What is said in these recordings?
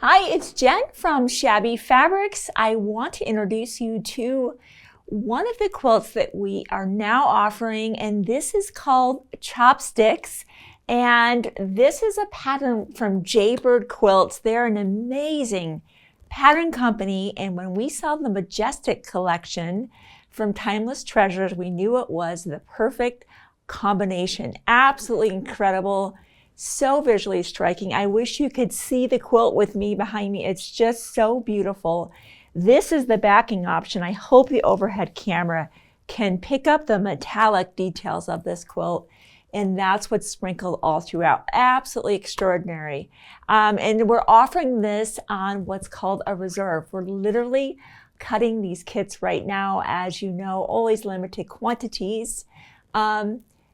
Hi, it's Jen from Shabby Fabrics. I want to introduce you to one of the quilts that we are now offering, and this is called Chopsticks. And this is a pattern from Jaybird Quilts. They're an amazing pattern company, and when we saw the Majestic collection from Timeless Treasures, we knew it was the perfect combination. Absolutely incredible. So visually striking. I wish you could see the quilt with me behind me. It's just so beautiful. This is the backing option. I hope the overhead camera can pick up the metallic details of this quilt, and that's what's sprinkled all throughout. Absolutely extraordinary. And we're offering this on what's called a reserve. We're literally cutting these kits right now, as you know, always limited quantities.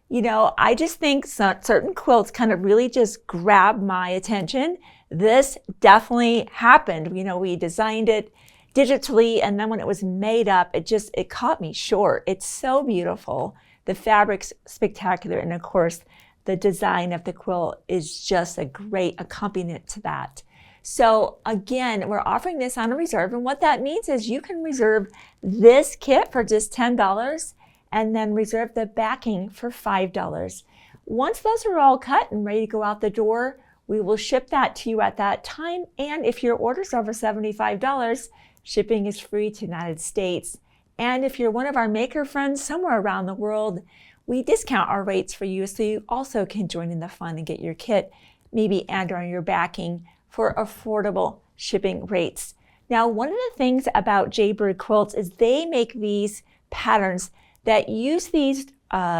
You know, I just think certain quilts kind of really just grab my attention. This definitely happened. You know, we designed it digitally, and then when it was made up, it caught me short. It's so beautiful. The fabric's spectacular, and of course, the design of the quilt is just a great accompaniment to that. So again, we're offering this on a reserve, and what that means is you can reserve this kit for just $10, and then reserve the backing for $5. Once those are all cut and ready to go out the door, we will ship that to you at that time. And if your order's over $75, shipping is free to the United States. And if you're one of our maker friends somewhere around the world, we discount our rates for you so you also can join in the fun and get your kit, maybe and or your backing for affordable shipping rates. Now, one of the things about Jaybird Quilts is they make these patterns that use these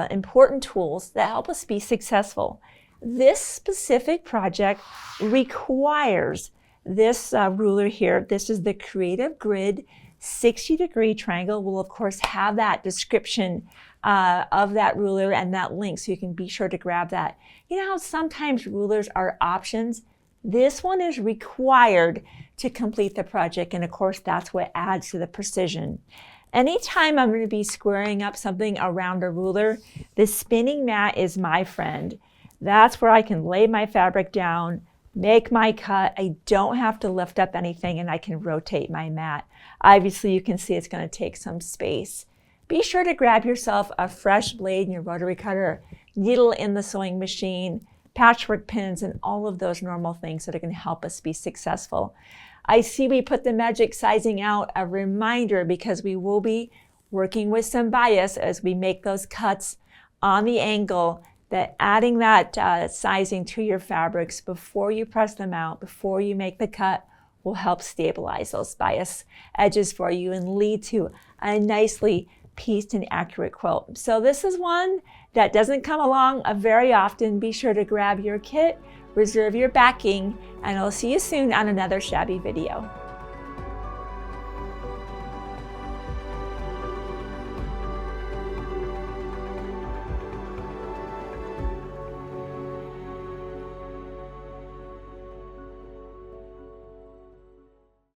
important tools that help us be successful. This specific project requires this ruler here. This is the Creative Grid 60-degree triangle. We'll of course have that description of that ruler and that link, so you can be sure to grab that. You know how sometimes rulers are options? This one is required to complete the project, and of course that's what adds to the precision. Anytime I'm going to be squaring up something around a ruler, the spinning mat is my friend. That's where I can lay my fabric down, make my cut. I don't have to lift up anything, and I can rotate my mat. Obviously, you can see it's going to take some space. Be sure to grab yourself a fresh blade in your rotary cutter, needle in the sewing machine, patchwork pins, and all of those normal things that are going to help us be successful. I see we put the magic sizing out, a reminder, because we will be working with some bias as we make those cuts on the angle, that adding that sizing to your fabrics before you press them out, before you make the cut, will help stabilize those bias edges for you and lead to a nicely pieced and accurate quilt. So this is one that doesn't come along very often. Be sure to grab your kit, reserve your backing, and I'll see you soon on another Shabby video.